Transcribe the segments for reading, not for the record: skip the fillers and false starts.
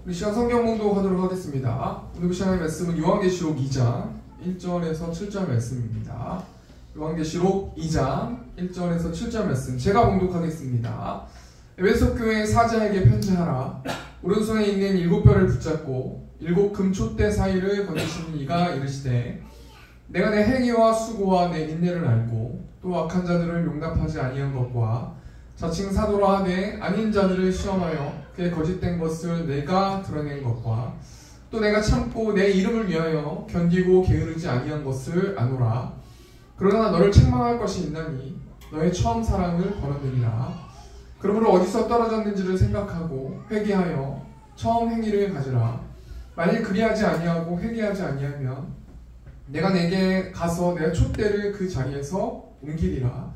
우리 시간 성경 봉독하도록 하겠습니다. 오늘 시간의 말씀은 요한계시록 2장 1절에서 7절 말씀입니다. 요한계시록 2장 1절에서 7절 말씀 제가 봉독하겠습니다. 에베소 교회 사자에게 편지하라. 오른손에 있는 7별을 붙잡고 7 금촛대 사이를 거니시는 이가 이르시되 내가 내 행위와 수고와 내 인내를 알고 또 악한 자들을 용납하지 아니한 것과 자칭 사도라 하되 아닌 자들을 시험하여 그의 거짓된 것을 내가 드러낸 것과 또 내가 참고 내 이름을 위하여 견디고 게으르지 아니한 것을 아노라. 그러나 너를 책망할 것이 있나니 너의 처음 사랑을 버렸느니라. 그러므로 어디서 떨어졌는지를 생각하고 회개하여 처음 행위를 가지라. 만일 그리하지 아니하고 회개하지 아니하면 내가 내게 가서 내 촛대를 그 자리에서 옮기리라.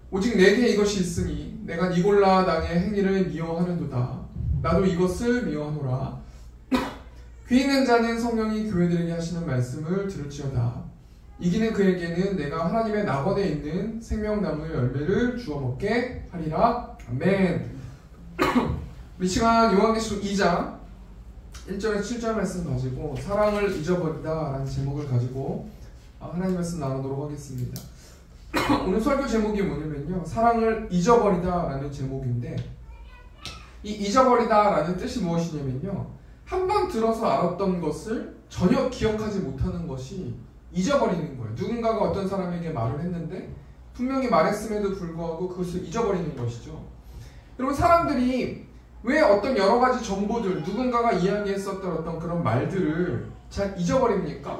오직 내게 이것이 있으니 내가 니골라 당의 행위를 미워하는도다. 나도 이것을 미워하노라. 귀 있는 자는 성령이 교회들에게 하시는 말씀을 들을지어다. 이기는 그에게는 내가 하나님의 낙원에 있는 생명나무의 열매를 주워 먹게 하리라. 아멘. 우리 시간 요한계시록 2장 1절에서 7절 말씀 가지고 사랑을 잊어버리다 라는 제목을 가지고 하나님 말씀 나누도록 하겠습니다. 오늘 설교 제목이 뭐냐면요, 사랑을 잊어버리다 라는 제목인데, 이 잊어버리다 라는 뜻이 무엇이냐면요, 한번 들어서 알았던 것을 전혀 기억하지 못하는 것이 잊어버리는 거예요. 누군가가 어떤 사람에게 말을 했는데 분명히 말했음에도 불구하고 그것을 잊어버리는 것이죠. 여러분, 사람들이 왜 어떤 여러 가지 정보들, 누군가가 이야기했었던 어떤 그런 말들을 잘 잊어버립니까?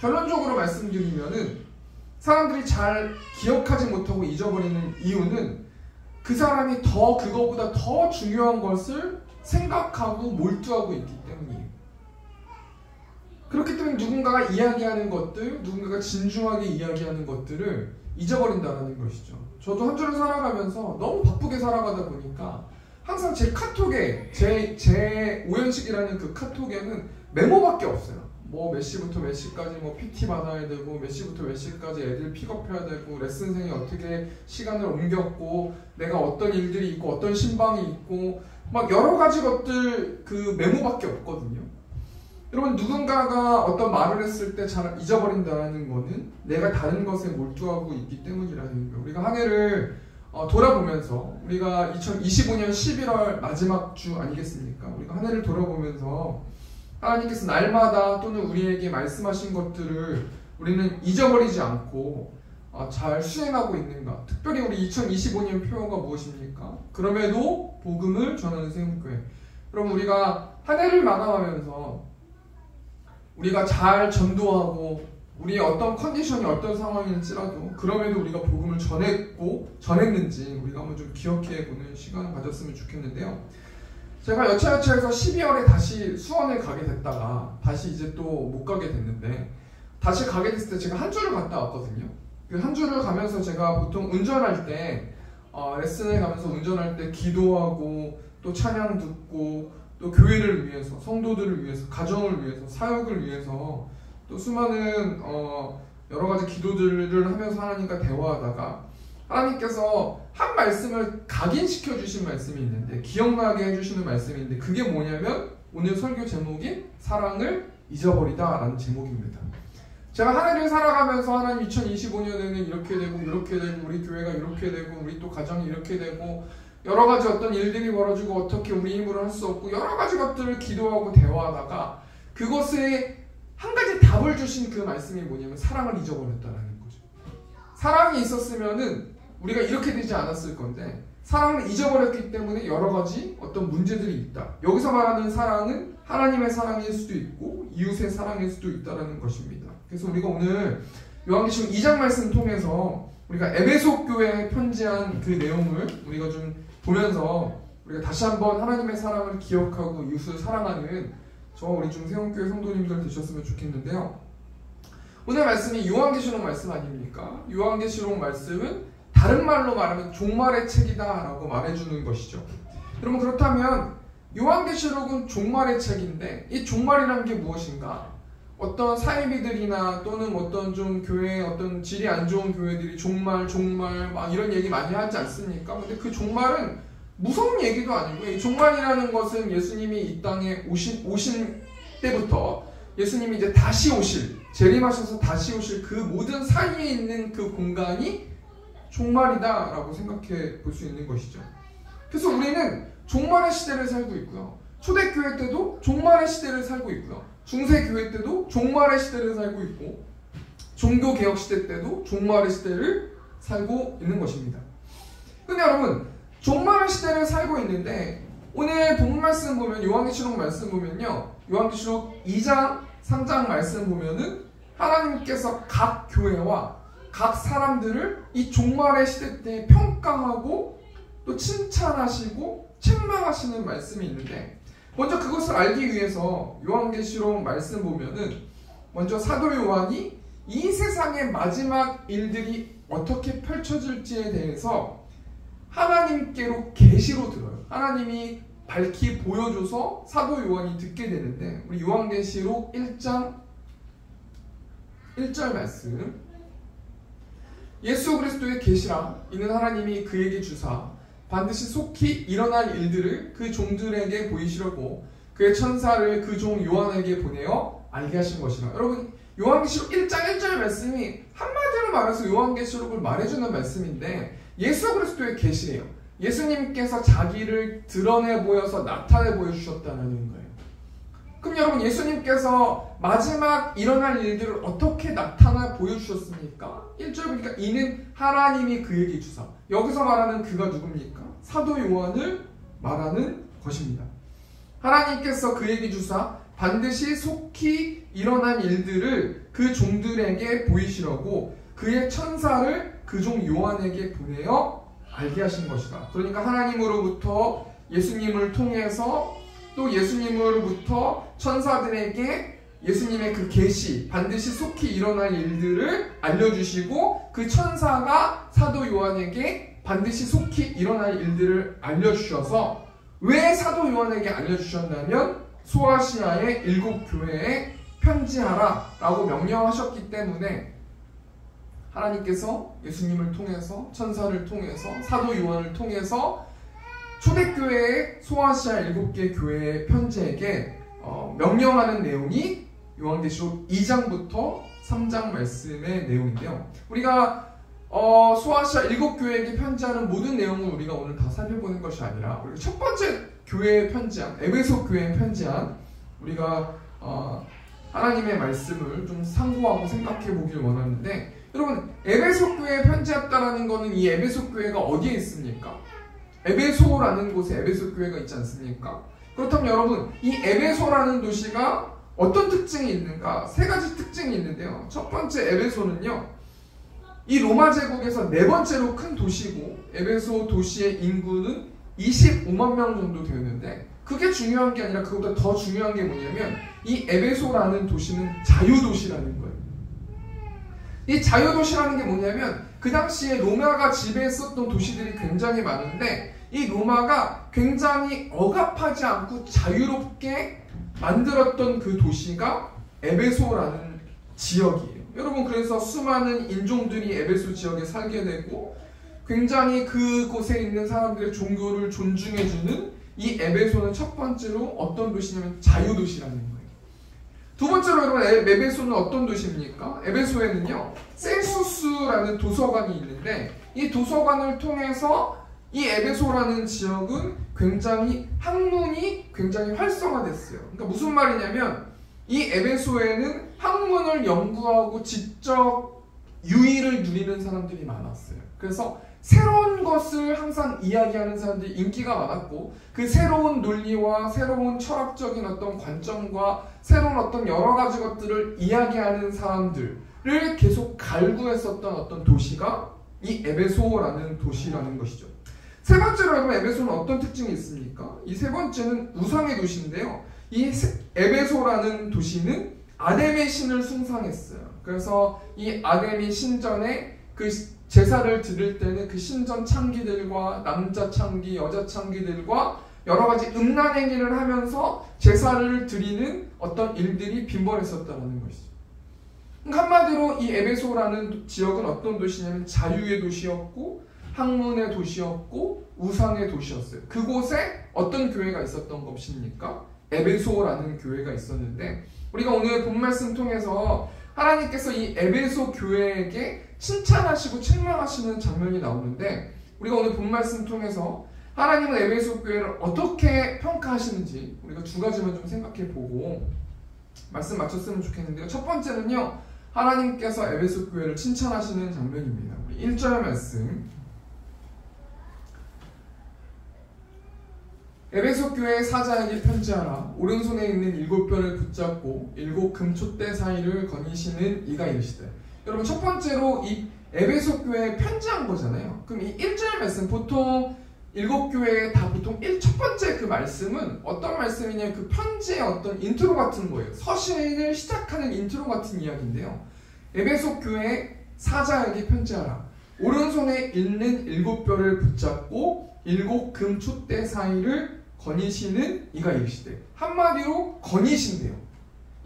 결론적으로 말씀드리면은 사람들이 잘 기억하지 못하고 잊어버리는 이유는 그 사람이 그거보다 더 중요한 것을 생각하고 몰두하고 있기 때문이에요. 그렇기 때문에 누군가가 이야기하는 것들, 누군가가 진중하게 이야기하는 것들을 잊어버린다는 것이죠. 저도 한 주를 살아가면서 너무 바쁘게 살아가다 보니까 항상 제 카톡에, 제 우연식이라는 그 카톡에는 메모밖에 없어요. 뭐 몇 시부터 몇 시까지 뭐 PT 받아야 되고, 몇 시부터 몇 시까지 애들 픽업해야 되고, 레슨생이 어떻게 시간을 옮겼고, 내가 어떤 일들이 있고, 어떤 신방이 있고, 막 여러 가지 것들 그 메모밖에 없거든요. 여러분, 누군가가 어떤 말을 했을 때 잘 잊어버린다는 거는 내가 다른 것에 몰두하고 있기 때문이라는 거예요. 우리가 한 해를 돌아보면서, 우리가 2025년 11월 마지막 주 아니겠습니까? 우리가 한 해를 돌아보면서 하나님께서 날마다 또는 우리에게 말씀하신 것들을 우리는 잊어버리지 않고 잘 수행하고 있는가? 특별히 우리 2025년 표어가 무엇입니까? 그럼에도 복음을 전하는 세움교회. 그럼 우리가 한 해를 마감하면서 우리가 잘 전도하고 우리의 어떤 컨디션이 어떤 상황일지라도 그럼에도 우리가 복음을 전했는지 우리가 한번 좀 기억해보는 시간을 가졌으면 좋겠는데요. 제가 여차여차해서 12월에 다시 수원을 가게 됐다가 다시 이제 또 못 가게 됐는데, 다시 가게 됐을 때 제가 한 주를 갔다 왔거든요. 그 한 주를 가면서 제가 보통 운전할 때 레슨을 가면서 운전할 때 기도하고 또 찬양 듣고 또 교회를 위해서, 성도들을 위해서, 가정을 위해서, 사역을 위해서 또 수많은 여러 가지 기도들을 하면서 하나님과 대화하다가 하나님께서 한 말씀을 각인시켜 주신 말씀이 있는데, 기억나게 해주시는 말씀이 있는데, 그게 뭐냐면 오늘 설교 제목인 사랑을 잊어버리다 라는 제목입니다. 제가 한 해를 살아가면서 하나님 2025년에는 이렇게 되고 우리 교회가 이렇게 되고 우리 또 가정이 이렇게 되고 여러 가지 어떤 일들이 벌어지고 어떻게 우리 힘으로 할 수 없고 여러 가지 것들을 기도하고 대화하다가 그것에 한 가지 답을 주신 그 말씀이 뭐냐면 사랑을 잊어버렸다라는 거죠. 사랑이 있었으면은 우리가 이렇게 되지 않았을 건데 사랑을 잊어버렸기 때문에 여러 가지 어떤 문제들이 있다. 여기서 말하는 사랑은 하나님의 사랑일 수도 있고 이웃의 사랑일 수도 있다는 것입니다. 그래서 우리가 오늘 요한계시록 2장 말씀 통해서 우리가 에베소 교회에 편지한 그 내용을 우리가 좀 보면서 우리가 다시 한번 하나님의 사랑을 기억하고 이웃을 사랑하는 우리 중세원교회 성도님들 되셨으면 좋겠는데요. 오늘 말씀이 요한계시록 말씀 아닙니까? 요한계시록 말씀은 다른 말로 말하면 종말의 책이다 라고 말해주는 것이죠. 여러분, 그렇다면 요한계시록은 종말의 책인데 이 종말이라는 게 무엇인가? 어떤 사이비들이나 또는 어떤 좀 교회 어떤 질이 안 좋은 교회들이 종말 막 이런 얘기 많이 하지 않습니까? 근데 그 종말은 무서운 얘기도 아니고요. 이 종말이라는 것은 예수님이 이 땅에 오신 때부터 예수님이 이제 다시 오실, 재림하셔서 다시 오실 그 모든 사이에 있는 그 공간이 종말이다라고 생각해 볼 수 있는 것이죠. 그래서 우리는 종말의 시대를 살고 있고요. 초대교회 때도 종말의 시대를 살고 있고요. 중세교회 때도 종말의 시대를 살고 있고, 종교개혁 시대 때도 종말의 시대를 살고 있는 것입니다. 근데 여러분, 종말의 시대를 살고 있는데 오늘 본 말씀 보면, 요한계시록 말씀 보면요, 요한계시록 2장 3장 말씀 보면은 하나님께서 각 교회와 각 사람들을 이 종말의 시대 때 평가하고 또 칭찬하시고 책망하시는 말씀이 있는데, 먼저 그것을 알기 위해서 요한계시록 말씀 보면은 먼저 사도 요한이 이 세상의 마지막 일들이 어떻게 펼쳐질지에 대해서 하나님께로 계시로 들어요. 하나님이 밝히 보여줘서 사도 요한이 듣게 되는데, 우리 요한계시록 1장 1절 말씀, 예수 그리스도의 계시라 이는 하나님이 그에게 주사 반드시 속히 일어날 일들을 그 종들에게 보이시려고 그의 천사를 그 종 요한에게 보내어 알게 하신 것이라. 여러분, 요한계시록 1장 1절 말씀이 한마디로 말해서 요한계시록을 말해주는 말씀인데, 예수 그리스도의 계시예요. 예수님께서 자기를 드러내 보여서 나타내 보여주셨다는 거예요. 그럼 여러분, 예수님께서 마지막 일어날 일들을 어떻게 나타나 보여주셨습니까? 1절 보니까 이는 하나님이 그에게 주사. 여기서 말하는 그가 누굽니까? 사도 요한을 말하는 것입니다. 하나님께서 그에게 주사 반드시 속히 일어난 일들을 그 종들에게 보이시려고 그의 천사를 그 종 요한에게 보내어 알게 하신 것이다. 그러니까 하나님으로부터 예수님을 통해서 또 예수님으로부터 천사들에게 예수님의 그 계시, 반드시 속히 일어날 일들을 알려주시고, 그 천사가 사도 요한에게 반드시 속히 일어날 일들을 알려주셔서, 왜 사도 요한에게 알려주셨냐면 소아시아의 7교회에 편지하라 라고 명령하셨기 때문에 하나님께서 예수님을 통해서, 천사를 통해서, 사도 요한을 통해서 초대교회의 소아시아 7개 교회의 편지에게 명령하는 내용이 요한계시록 2장부터 3장 말씀의 내용인데요. 우리가 소아시아 7교회에게 편지하는 모든 내용을 우리가 오늘 다 살펴보는 것이 아니라, 우리가 첫 번째 교회에 편지한, 에베소 교회에 편지한, 우리가 하나님의 말씀을 좀 상고하고 생각해 보길 원하는데, 여러분, 에베소 교회에 편지했다라는 것은 이 에베소 교회가 어디에 있습니까? 에베소라는 곳에 에베소 교회가 있지 않습니까? 그렇다면 여러분, 이 에베소라는 도시가 어떤 특징이 있는가? 3가지 특징이 있는데요. 첫 번째, 에베소는요, 이 로마 제국에서 4번째로 큰 도시고, 에베소 도시의 인구는 25만 명 정도 되었는데, 그게 중요한 게 아니라 그것보다 더 중요한 게 뭐냐면, 이 에베소라는 도시는 자유도시라는 거예요. 이 자유도시라는 게 뭐냐면, 그 당시에 로마가 지배했었던 도시들이 굉장히 많은데, 이 로마가 굉장히 억압하지 않고 자유롭게 만들었던 그 도시가 에베소라는 지역이에요. 여러분, 그래서 수많은 인종들이 에베소 지역에 살게 되고, 굉장히 그곳에 있는 사람들의 종교를 존중해주는 이 에베소는 첫 번째로 어떤 도시냐면 자유도시라는 거예요. 두 번째로 여러분, 에베소는 어떤 도시입니까? 에베소에는요, 셀수스라는 도서관이 있는데, 이 도서관을 통해서 이 에베소라는 지역은 굉장히 학문이 굉장히 활성화됐어요. 그러니까 무슨 말이냐면, 이 에베소에는 학문을 연구하고 지적 유의를 누리는 사람들이 많았어요. 그래서 새로운 것을 항상 이야기하는 사람들이 인기가 많았고, 그 새로운 논리와 새로운 철학적인 어떤 관점과 새로운 어떤 여러 가지 것들을 이야기하는 사람들을 계속 갈구했었던 어떤 도시가 이 에베소라는 도시라는 것이죠. 세 번째로 여러분, 에베소는 어떤 특징이 있습니까? 이 세 번째는 우상의 도시인데요. 이 에베소라는 도시는 아데미 신을 숭상했어요. 그래서 이 아데미 신전에 그 제사를 드릴 때는 그 신전 창기들과 남자 창기, 여자 창기들과 여러 가지 음란 행위를 하면서 제사를 드리는 어떤 일들이 빈번했었다는 것이죠. 한마디로 이 에베소라는 지역은 어떤 도시냐면 자유의 도시였고, 학문의 도시였고, 우상의 도시였어요. 그곳에 어떤 교회가 있었던 것입니까? 에베소라는 교회가 있었는데 우리가 오늘 본 말씀 통해서 하나님께서 이 에베소 교회에게 칭찬하시고 책망하시는 장면이 나오는데 우리가 오늘 본 말씀 통해서 하나님은 에베소 교회를 어떻게 평가하시는지 우리가 두 가지만 좀 생각해 보고 말씀 마쳤으면 좋겠는데요. 첫 번째는요. 하나님께서 에베소 교회를 칭찬하시는 장면입니다. 우리 1절 말씀 에베소 교회의 사자에게 편지하라. 오른손에 있는 7뼈를 붙잡고 7 금촛대 사이를 거니시는 이가 이르시되. 여러분 첫 번째로 이 에베소 교회에 편지한 거잖아요. 그럼 이 1절 말씀 보통 7교회에 다 보통 첫 번째 그 말씀은 어떤 말씀이냐 그 편지의 어떤 인트로 같은 거예요. 서신을 시작하는 인트로 같은 이야기인데요. 에베소 교회의 사자에게 편지하라. 오른손에 있는 7뼈를 붙잡고 7 금촛대 사이를 거니시는 이가 이르시되. 한마디로 거니신대요.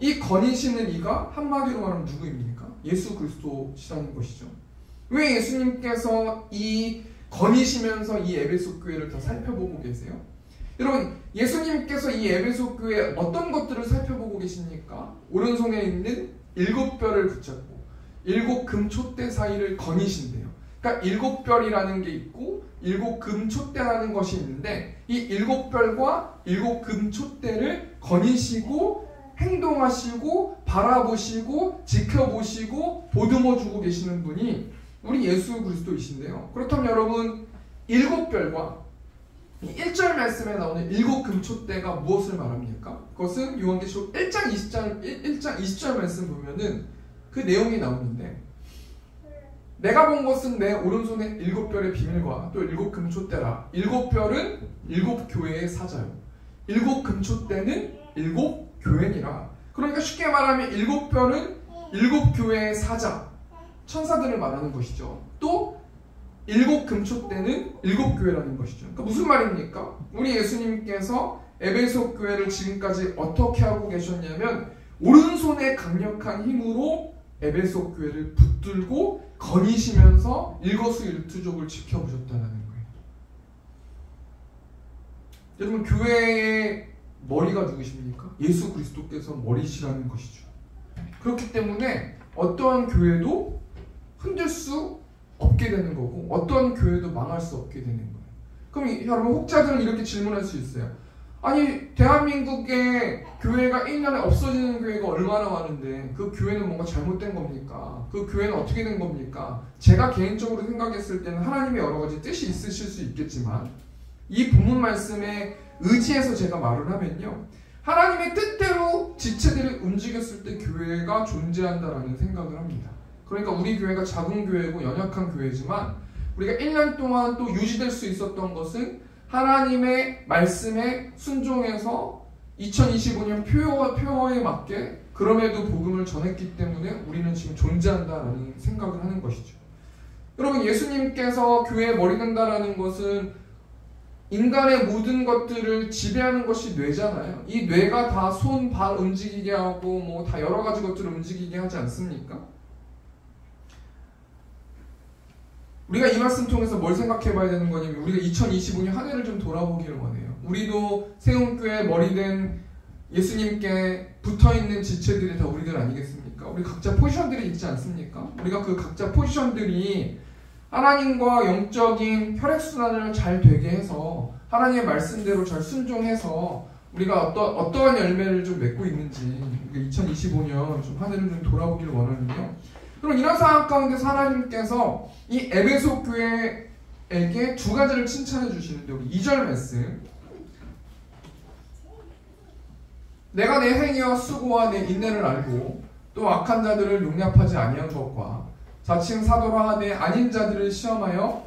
이 거니시는 이가 한마디로 말하면 누구입니까? 예수 그리스도시라는 것이죠. 왜 예수님께서 이 거니시면서 이 에베소 교회를 더 살펴보고 계세요? 여러분 예수님께서 이 에베소 교회에 어떤 것들을 살펴보고 계십니까? 오른손에 있는 7뼈를 붙잡고 7 금촛대 사이를 거니신대요. 그러니까 7뼈이라는 게 있고 7 금촛대라는 것이 있는데 이 7뼈과 7 금촛대를 거니시고 행동하시고 바라보시고 지켜보시고 보듬어주고 계시는 분이 우리 예수 그리스도이신데요. 그렇다면 여러분 7뼈과 1절 말씀에 나오는 7 금촛대가 무엇을 말합니까? 그것은 요한계시록 1장 20절 말씀 보면은 그 내용이 나오는데 내가 본 것은 내 오른손에 7뼈의 비밀과 또 7 금촛대라. 7뼈는 7 교회의 사자요. 7 금촛대는 7 교회니라. 그러니까 쉽게 말하면 7뼈는 7 교회의 사자, 천사들을 말하는 것이죠. 또 7 금촛대는 7 교회라는 것이죠. 그러니까 무슨 말입니까? 우리 예수님께서 에베소 교회를 지금까지 어떻게 하고 계셨냐면 오른손의 강력한 힘으로 에베소 교회를 붙들고 거니시면서 일거수일투족을 지켜보셨다는 거예요. 여러분 교회의 머리가 누구십니까? 예수 그리스도께서 머리시라는 것이죠. 그렇기 때문에 어떠한 교회도 흔들 수 없게 되는 거고 어떠한 교회도 망할 수 없게 되는 거예요. 그럼 여러분 혹자들은 이렇게 질문할 수 있어요. 아니 대한민국의 교회가 1년에 없어지는 교회가 얼마나 많은데 그 교회는 뭔가 잘못된 겁니까? 그 교회는 어떻게 된 겁니까? 제가 개인적으로 생각했을 때는 하나님의 여러 가지 뜻이 있으실 수 있겠지만 이 본문 말씀에 의지해서 제가 말을 하면요. 하나님의 뜻대로 지체들이 움직였을 때 교회가 존재한다라는 생각을 합니다. 그러니까 우리 교회가 작은 교회고 연약한 교회지만 우리가 1년 동안 또 유지될 수 있었던 것은 하나님의 말씀에 순종해서 2025년 표어에 맞게 그럼에도 복음을 전했기 때문에 우리는 지금 존재한다라는 생각을 하는 것이죠. 여러분 예수님께서 교회에 머리 된다라는 것은 인간의 모든 것들을 지배하는 것이 뇌잖아요. 이 뇌가 다 손, 발 움직이게 하고 뭐 다 여러 가지 것들을 움직이게 하지 않습니까? 우리가 이 말씀 통해서 뭘 생각해 봐야 되는 거냐면 우리가 2025년 한 해를 좀 돌아보기를 원해요. 우리도 세움교회 머리된 예수님께 붙어있는 지체들이 다 우리들 아니겠습니까? 우리 각자 포지션들이 있지 않습니까? 우리가 그 각자 포지션들이 하나님과 영적인 혈액순환을 잘 되게 해서 하나님의 말씀대로 잘 순종해서 우리가 어떠한 열매를 좀 맺고 있는지 2025년 좀 한 해를 좀 돌아보기를 원하는데요. 그럼 이런 상황 가운데서 하나님께서 이 에베소 교회에게 두 가지를 칭찬해 주시는데 우리 2절 말씀 내가 내 행위와 수고와 내 인내를 알고 또 악한 자들을 용납하지 아니한 것과 자칭 사도라 하되 아닌 자들을 시험하여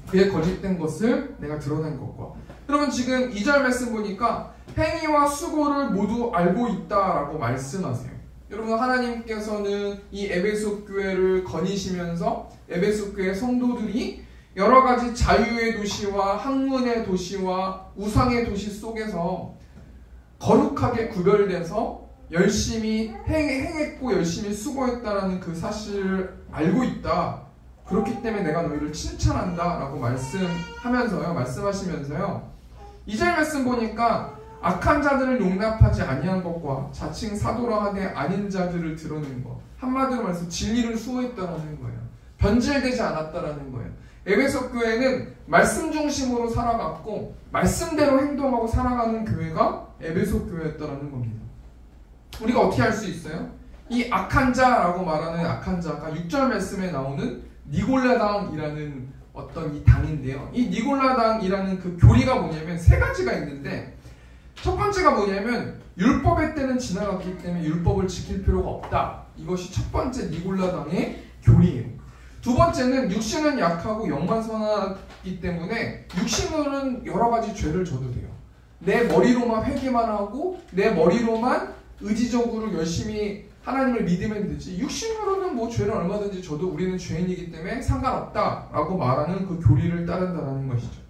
그의 거짓된 것을 내가 드러낸 것과 여러분 지금 2절 말씀 보니까 행위와 수고를 모두 알고 있다라고 말씀하세요. 여러분 하나님께서는 이 에베소 교회를 거니시면서 에베소 교회 성도들이 여러 가지 자유의 도시와 학문의 도시와 우상의 도시 속에서 거룩하게 구별돼서 열심히 행했고 열심히 수고했다라는 그 사실을 알고 있다. 그렇기 때문에 내가 너희를 칭찬한다 라고 말씀하시면서요. 2절 말씀 보니까 악한 자들을 용납하지 아니한 것과 자칭 사도라 하되 아닌 자들을 드러낸 것. 한마디로 말해서 진리를 수호했다라는 거예요. 변질되지 않았다라는 거예요. 에베소 교회는 말씀 중심으로 살아갔고 말씀대로 행동하고 살아가는 교회가 에베소 교회였다라는 겁니다. 우리가 어떻게 할 수 있어요? 이 악한 자라고 말하는 악한 자가 6절 말씀에 나오는 니골라당이라는 어떤 이 당인데요. 이 니골라당이라는 그 교리가 뭐냐면 세 가지가 있는데, 첫 번째가 뭐냐면 율법의 때는 지나갔기 때문에 율법을 지킬 필요가 없다. 이것이 첫 번째 니골라당의 교리예요. 두 번째는 육신은 약하고 영만 선하기 때문에 육신으로는 여러 가지 죄를 져도 돼요. 내 머리로만 회개만 하고 내 머리로만 의지적으로 열심히 하나님을 믿으면 되지, 육신으로는 뭐 죄를 얼마든지 져도 우리는 죄인이기 때문에 상관없다라고 말하는 그 교리를 따른다는 것이죠.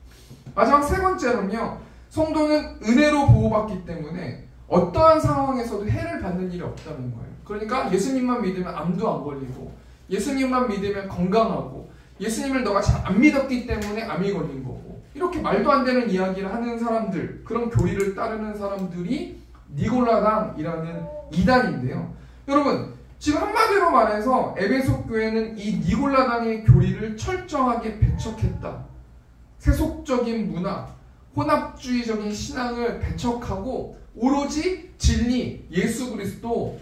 마지막 세 번째로는요, 성도는 은혜로 보호받기 때문에 어떠한 상황에서도 해를 받는 일이 없다는 거예요. 그러니까 예수님만 믿으면 암도 안 걸리고, 예수님만 믿으면 건강하고, 예수님을 너가 잘 안 믿었기 때문에 암이 걸린 거고, 이렇게 말도 안 되는 이야기를 하는 사람들, 그런 교리를 따르는 사람들이 니골라당이라는 이단인데요. 여러분, 지금 한마디로 말해서 에베소 교회는 이 니골라당의 교리를 철저하게 배척했다. 세속적인 문화, 혼합주의적인 신앙을 배척하고 오로지 진리, 예수 그리스도,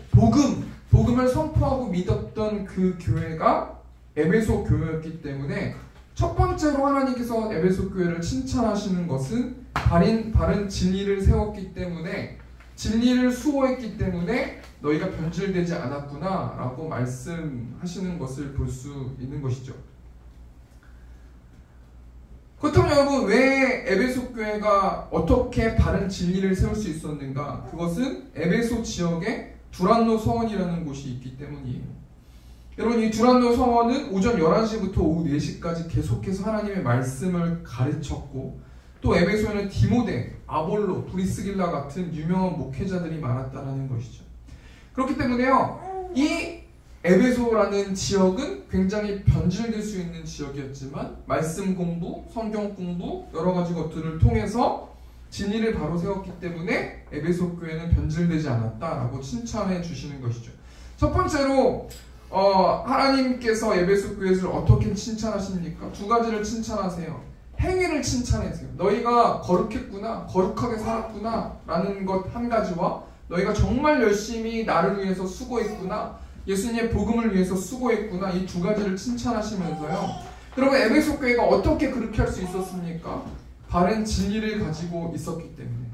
복음을 선포하고 믿었던 그 교회가 에베소 교회였기 때문에 첫 번째로 하나님께서 에베소 교회를 칭찬하시는 것은 바른 진리를 세웠기 때문에, 진리를 수호했기 때문에 너희가 변질되지 않았구나 라고 말씀하시는 것을 볼 수 있는 것이죠. 그렇다면 여러분, 왜 에베소 교회가 어떻게 바른 진리를 세울 수 있었는가? 그것은 에베소 지역에 두란노 서원이라는 곳이 있기 때문이에요. 여러분, 이 두란노 서원은 오전 11시부터 오후 4시까지 계속해서 하나님의 말씀을 가르쳤고, 또 에베소에는 디모데, 아볼로, 브리스길라 같은 유명한 목회자들이 많았다는 것이죠. 그렇기 때문에요, 이 에베소라는 지역은 굉장히 변질될 수 있는 지역이었지만 말씀 공부, 성경 공부, 여러 가지 것들을 통해서 진리를 바로 세웠기 때문에 에베소 교회는 변질되지 않았다라고 칭찬해 주시는 것이죠. 첫 번째로 하나님께서 에베소 교회를 어떻게 칭찬하십니까? 두 가지를 칭찬하세요. 행위를 칭찬하세요. 너희가 거룩했구나, 거룩하게 살았구나 라는 것 한 가지와 너희가 정말 열심히 나를 위해서 수고했구나, 예수님의 복음을 위해서 수고했구나, 이 두 가지를 칭찬하시면서요. 여러분, 에베소 교회가 어떻게 그렇게 할 수 있었습니까? 바른 진리를 가지고 있었기 때문에,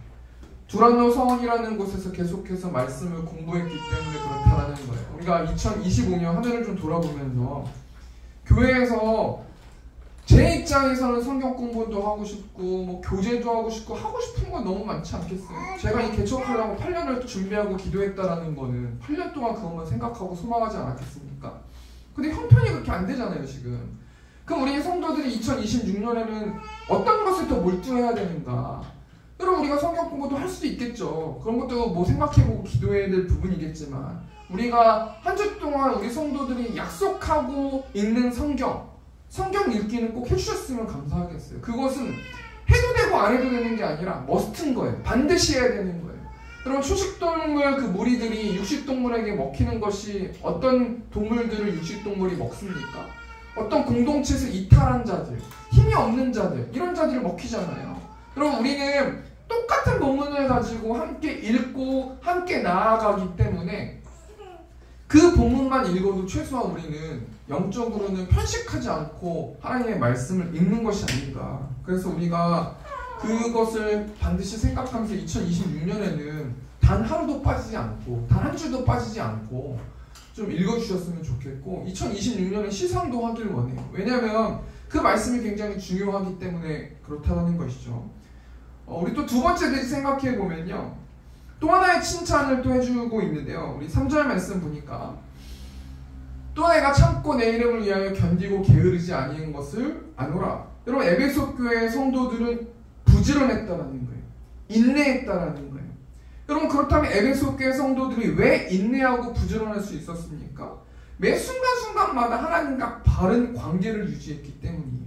두란노 서원이라는 곳에서 계속해서 말씀을 공부했기 때문에 그렇다라는 거예요. 우리가 2025년 한 해를 좀 돌아보면서 교회에서 제 입장에서는 성경 공부도 하고 싶고 뭐 교제도 하고 싶고 하고 싶은 건 너무 많지 않겠어요? 제가 이 개척하려고 8년을 준비하고 기도했다라는 거는 8년 동안 그것만 생각하고 소망하지 않았겠습니까? 근데 형편이 그렇게 안 되잖아요, 지금. 그럼 우리 성도들이 2026년에는 어떤 것을 더 몰두해야 되는가? 여러분, 우리가 성경 공부도 할 수도 있겠죠. 그런 것도 뭐 생각해보고 기도해야 될 부분이겠지만, 우리가 한 주 동안 우리 성도들이 약속하고 읽는 성경 읽기는 꼭 해주셨으면 감사하겠어요. 그것은 해도 되고 안 해도 되는 게 아니라 머스트인 거예요. 반드시 해야 되는 거예요. 여러분, 초식동물 그 무리들이 육식동물에게 먹히는 것이, 어떤 동물들을 육식동물이 먹습니까? 어떤 공동체에서 이탈한 자들, 힘이 없는 자들, 이런 자들을 먹히잖아요. 여러분, 우리는 똑같은 본문을 가지고 함께 읽고 함께 나아가기 때문에 그 본문만 읽어도 최소한 우리는 영적으로는 편식하지 않고 하나님의 말씀을 읽는 것이 아닌가. 그래서 우리가 그것을 반드시 생각하면서 2026년에는 단 하루도 빠지지 않고 단 한 주도 빠지지 않고 좀 읽어주셨으면 좋겠고, 2026년에 시상도 하길 원해요. 왜냐하면 그 말씀이 굉장히 중요하기 때문에 그렇다는 것이죠. 우리 또 두 번째 생각해보면요, 또 하나의 칭찬을 또 해주고 있는데요. 우리 3절 말씀 보니까 또 내가 참고 내 이름을 위하여 견디고 게으르지 아니한 것을 아노라. 여러분, 에베소 교회의 성도들은 부지런했다라는 거예요. 인내했다라는 거예요. 여러분, 그렇다면 에베소 교회 성도들이 왜 인내하고 부지런할 수 있었습니까? 매 순간순간마다 하나님과 바른 관계를 유지했기 때문이에요.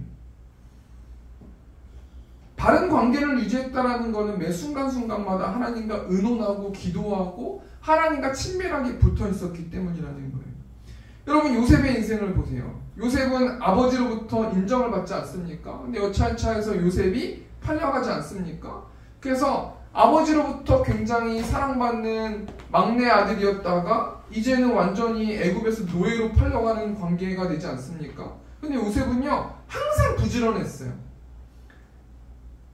바른 관계를 유지했다라는 것은 매 순간순간마다 하나님과 의논하고 기도하고 하나님과 친밀하게 붙어 있었기 때문이라는 거예요. 여러분, 요셉의 인생을 보세요. 요셉은 아버지로부터 인정을 받지 않습니까? 근데 여차여차해서 요셉이 팔려가지 않습니까? 그래서 아버지로부터 굉장히 사랑받는 막내 아들이었다가 이제는 완전히 애굽에서 노예로 팔려가는 관계가 되지 않습니까? 근데 요셉은요, 항상 부지런했어요.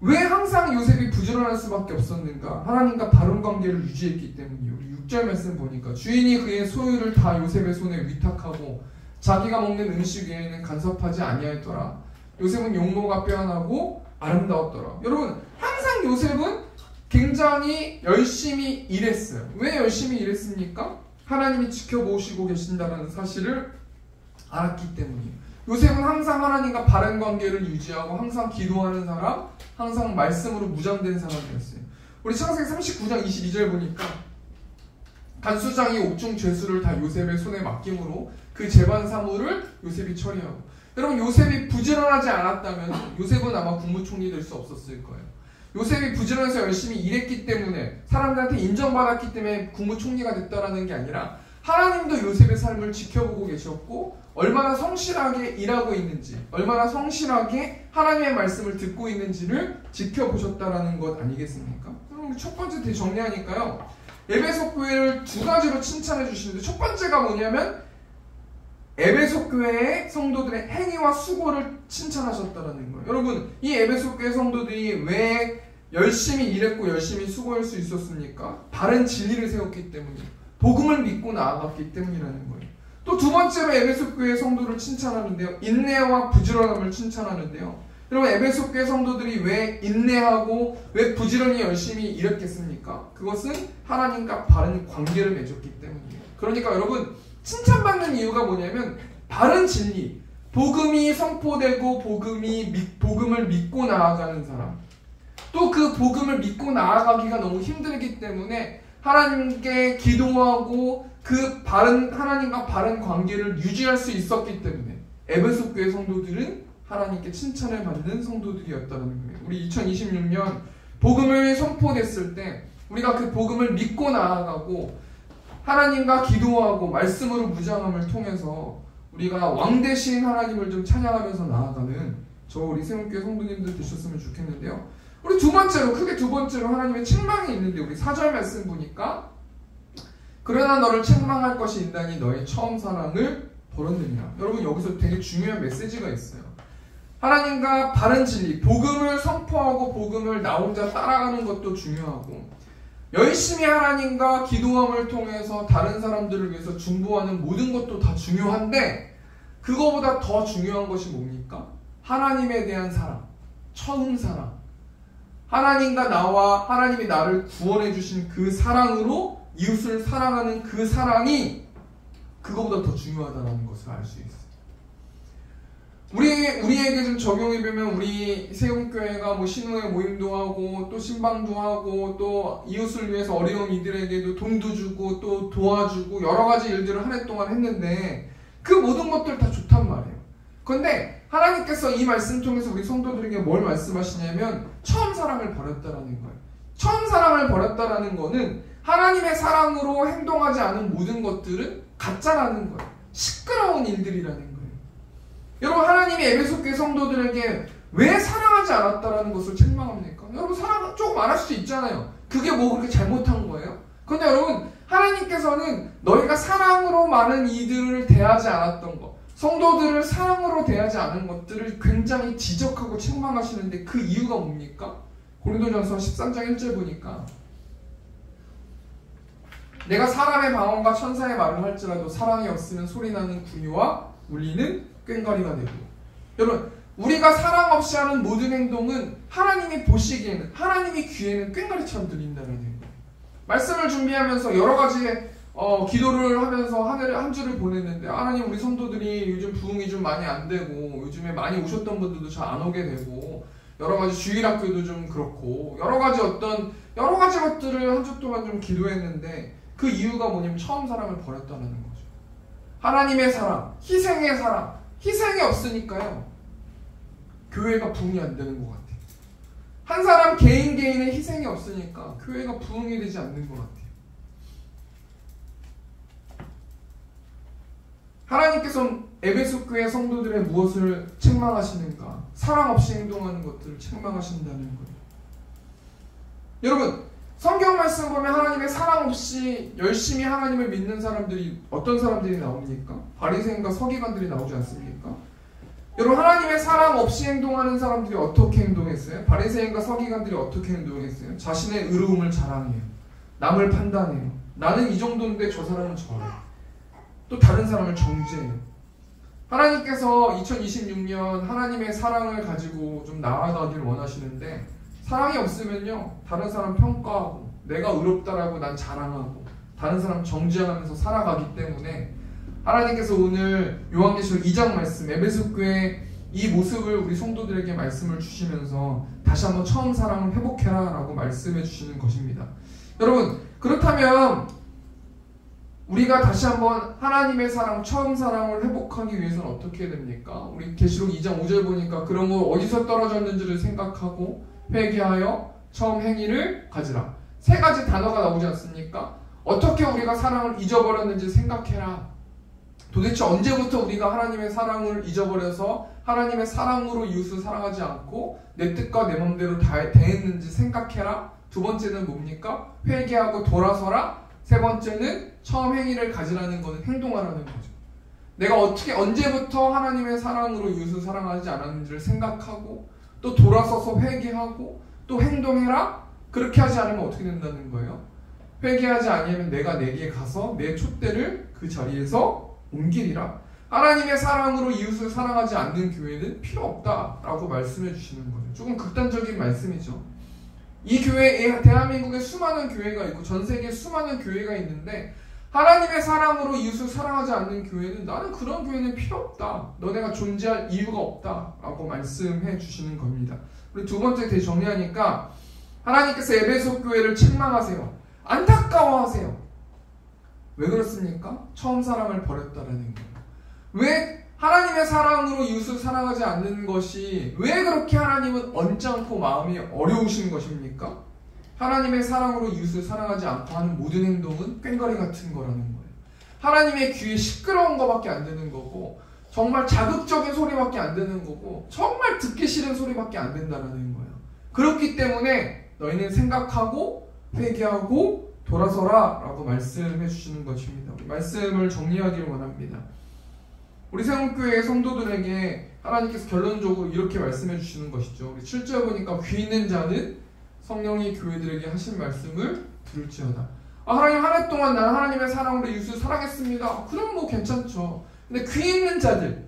왜 항상 요셉이 부지런할 수밖에 없었는가? 하나님과 바른 관계를 유지했기 때문이에요. 우리 6절 말씀 보니까 주인이 그의 소유를 다 요셉의 손에 위탁하고 자기가 먹는 음식 외에는 간섭하지 아니하였더라. 요셉은 용모가 빼어나고 아름다웠더라. 여러분, 항상 요셉은 굉장히 열심히 일했어요. 왜 열심히 일했습니까? 하나님이 지켜보시고 계신다는 사실을 알았기 때문이에요. 요셉은 항상 하나님과 바른 관계를 유지하고 항상 기도하는 사람, 항상 말씀으로 무장된 사람이었어요. 우리 창세기 39장 22절 보니까 간수장이 옥중 죄수를 다 요셉의 손에 맡김으로 그 재반 사물을 요셉이 처리하고, 여러분, 요셉이 부지런하지 않았다면 요셉은 아마 국무총리 될 수 없었을 거예요. 요셉이 부지런해서 열심히 일했기 때문에, 사람들한테 인정받았기 때문에 국무총리가 됐다라는 게 아니라 하나님도 요셉의 삶을 지켜보고 계셨고 얼마나 성실하게 일하고 있는지, 얼마나 성실하게 하나님의 말씀을 듣고 있는지를 지켜보셨다라는 것 아니겠습니까? 그럼 첫 번째 정리하니까요, 에베소 교회를 두 가지로 칭찬해 주시는데, 첫 번째가 뭐냐면 에베소 교회의 성도들의 행위와 수고를 칭찬하셨다는 거예요. 여러분, 이 에베소 교회 성도들이 왜 열심히 일했고 열심히 수고할 수 있었습니까? 바른 진리를 세웠기 때문이에요. 복음을 믿고 나아갔기 때문이라는 거예요. 또 두 번째로 에베소 교회 성도를 칭찬하는데요, 인내와 부지런함을 칭찬하는데요. 여러분, 에베소 교회 성도들이 왜 인내하고 왜 부지런히 열심히 일했겠습니까? 그것은 하나님과 바른 관계를 맺었기 때문이에요. 그러니까 여러분, 칭찬받는 이유가 뭐냐면 바른 진리, 복음이 선포되고 복음을 믿고 나아가는 사람, 또 그 복음을 믿고 나아가기가 너무 힘들기 때문에 하나님께 기도하고 그 하나님과 바른 관계를 유지할 수 있었기 때문에 에베소 교회 성도들은 하나님께 칭찬을 받는 성도들이었다는 거예요. 우리 2026년 복음을 선포됐을 때 우리가 그 복음을 믿고 나아가고 하나님과 기도하고 말씀으로 무장함을 통해서 우리가 왕 되신 하나님을 좀 찬양하면서 나아가는 저 우리 세운교회 성도님들 되셨으면 좋겠는데요. 우리 크게 두 번째로 하나님의 책망이 있는데, 우리 4절 말씀 보니까 그러나 너를 책망할 것이 있나니 너의 처음 사랑을 버렸느니라. 여러분, 여기서 되게 중요한 메시지가 있어요. 하나님과 바른 진리, 복음을 선포하고 복음을 나 혼자 따라가는 것도 중요하고, 열심히 하나님과 기도함을 통해서 다른 사람들을 위해서 중보하는 모든 것도 다 중요한데, 그거보다 더 중요한 것이 뭡니까? 하나님에 대한 사랑, 처음 사랑. 하나님과 나와 하나님이 나를 구원해 주신 그 사랑으로 이웃을 사랑하는 그 사랑이 그거보다 더 중요하다는 것을 알 수 있어요. 우리에게 좀 적용해보면, 우리 세움교회가 뭐 신우의 모임도 하고 또 신방도 하고 또 이웃을 위해서 어려운 이들에게도 돈도 주고 또 도와주고 여러 가지 일들을 한 해 동안 했는데, 그 모든 것들 다 좋단 말이에요. 그런데 하나님께서 이 말씀 통해서 우리 성도들에게 뭘 말씀하시냐면 처음 사랑을 버렸다라는 거예요. 처음 사랑을 버렸다라는 거는 하나님의 사랑으로 행동하지 않은 모든 것들은 가짜라는 거예요. 시끄러운 일들이라는 거예요. 여러분, 하나님이 에베소 교회 성도들에게 왜 사랑하지 않았다라는 것을 책망합니까? 여러분, 사랑 조금 안 할 수도 있잖아요. 그게 뭐 그렇게 잘못한 거예요? 그런데 여러분, 하나님께서는 너희가 사랑으로 많은 이들을 대하지 않았던 것, 성도들을 사랑으로 대하지 않은 것들을 굉장히 지적하고 책망하시는데, 그 이유가 뭡니까? 고린도전서 13장 1절 보니까 내가 사람의 방언과 천사의 말을 할지라도 사랑이 없으면 소리나는 구유와 울리는 꽹과리가 되고, 여러분, 우리가 사랑 없이 하는 모든 행동은 하나님이 보시기에는, 하나님이 귀에는 꽹과리처럼 들린다는 거예요. 말씀을 준비하면서 여러 가지 기도를 하면서 한 주를 보냈는데, 하나님, 우리 성도들이 요즘 부흥이 좀 많이 안 되고 요즘에 많이 오셨던 분들도 잘 안 오게 되고 여러 가지 주일학교도 좀 그렇고 여러 가지 것들을 한 주 동안 좀 기도했는데, 그 이유가 뭐냐면 처음 사랑을 버렸다는 거죠. 하나님의 사랑, 희생의 사랑, 희생이 없으니까요. 교회가 부흥이 안 되는 것 같아요. 한 사람 개인의 희생이 없으니까 교회가 부흥이 되지 않는 것 같아요. 하나님께서 에베소 교회 성도들의 무엇을 책망하시는가? 사랑 없이 행동하는 것들을 책망하신다는 거예요. 여러분, 성경 말씀 보면 하나님의 사랑 없이 열심히 하나님을 믿는 사람들이 어떤 사람들이 나옵니까? 바리새인과 서기관들이 나오지 않습니까? 여러분, 하나님의 사랑 없이 행동하는 사람들이 어떻게 행동했어요? 바리새인과 서기관들이 어떻게 행동했어요? 자신의 의로움을 자랑해요. 남을 판단해요. 나는 이 정도인데 저 사람은 저래. 또 다른 사람을 정죄해요. 하나님께서 2026년 하나님의 사랑을 가지고 좀 나아가길 원하시는데 사랑이 없으면요, 다른 사람 평가하고 내가 의롭다라고 난 자랑하고 다른 사람 정죄하면서 살아가기 때문에 하나님께서 오늘 요한계시록 2장 말씀, 에베소 교회 이 모습을 우리 성도들에게 말씀을 주시면서 다시 한번 처음 사랑을 회복해라 라고 말씀해 주시는 것입니다. 여러분, 그렇다면 우리가 다시 한번 하나님의 사랑, 처음 사랑을 회복하기 위해서는 어떻게 됩니까? 우리 계시록 2장 5절 보니까 그러므로 어디서 떨어졌는지를 생각하고 회개하여 처음 행위를 가지라. 세 가지 단어가 나오지 않습니까? 어떻게 우리가 사랑을 잊어버렸는지 생각해라. 도대체 언제부터 우리가 하나님의 사랑을 잊어버려서 하나님의 사랑으로 이웃을 사랑하지 않고 내 뜻과 내 마음대로 대했는지 생각해라. 두 번째는 뭡니까? 회개하고 돌아서라. 세 번째는 처음 행위를 가지라는 것은 행동하라는 거죠. 내가 어떻게 언제부터 하나님의 사랑으로 이웃을 사랑하지 않았는지를 생각하고 또 돌아서서 회개하고 또 행동해라. 그렇게 하지 않으면 어떻게 된다는 거예요? 회개하지 아니하면 내가 내게 가서 내 촛대를 그 자리에서 옮기리라. 하나님의 사랑으로 이웃을 사랑하지 않는 교회는 필요 없다라고 말씀해 주시는 거죠. 조금 극단적인 말씀이죠. 이 교회에 대한민국에 수많은 교회가 있고 전 세계에 수많은 교회가 있는데 하나님의 사랑으로 이웃을 사랑하지 않는 교회는 나는 그런 교회는 필요 없다. 너네가 존재할 이유가 없다. 라고 말씀해 주시는 겁니다. 우리 두 번째 정리하니까 하나님께서 에베소 교회를 책망하세요. 안타까워하세요. 왜 그렇습니까? 처음 사랑을 버렸다라는 거예요. 왜 하나님의 사랑으로 이웃을 사랑하지 않는 것이 왜 그렇게 하나님은 언짢고 마음이 어려우신 것입니까? 하나님의 사랑으로 이웃을 사랑하지 않고 하는 모든 행동은 꽹과리 같은 거라는 거예요. 하나님의 귀에 시끄러운 것밖에 안 되는 거고 정말 자극적인 소리밖에 안 되는 거고 정말 듣기 싫은 소리밖에 안 된다는 거예요. 그렇기 때문에 너희는 생각하고 회개하고 돌아서라 라고 말씀해 주시는 것입니다. 우리 말씀을 정리하기를 원합니다. 우리 세움교회의 성도들에게 하나님께서 결론적으로 이렇게 말씀해 주시는 것이죠. 우리 7절 보니까 귀 있는 자는 성령이 교회들에게 하신 말씀을 들을지어다. 하나님 한 해 동안 나는 하나님의 사랑으로 이웃을 사랑했습니다. 그럼 뭐 괜찮죠. 근데 귀 있는 자들,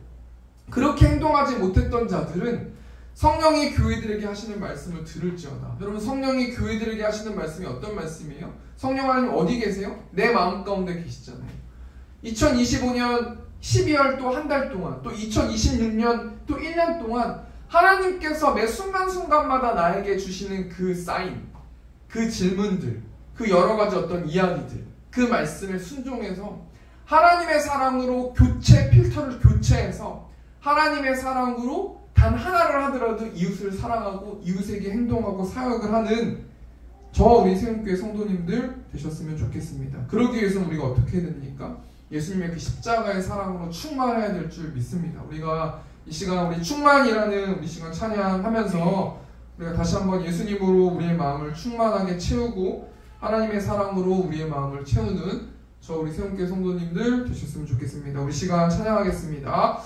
그렇게 행동하지 못했던 자들은 성령이 교회들에게 하시는 말씀을 들을지어다. 여러분, 성령이 교회들에게 하시는 말씀이 어떤 말씀이에요? 성령 하나님 어디 계세요? 내 마음 가운데 계시잖아요. 2025년 12월 또 한 달 동안, 또 2026년 또 1년 동안 하나님께서 매 순간순간마다 나에게 주시는 그 사인, 그 질문들, 그 여러 가지 어떤 이야기들, 그 말씀에 순종해서 하나님의 사랑으로 필터를 교체해서 하나님의 사랑으로 단 하나를 하더라도 이웃을 사랑하고 이웃에게 행동하고 사역을 하는 우리 세움교회 성도님들 되셨으면 좋겠습니다. 그러기 위해서는 우리가 어떻게 해야 됩니까? 예수님의 그 십자가의 사랑으로 충만해야 될 줄 믿습니다. 우리가 이 시간 우리 충만이라는 우리 시간 찬양하면서 우리가 다시 한번 예수님으로 우리의 마음을 충만하게 채우고 하나님의 사랑으로 우리의 마음을 채우는 우리 세움교회 성도님들 되셨으면 좋겠습니다. 우리 시간 찬양하겠습니다.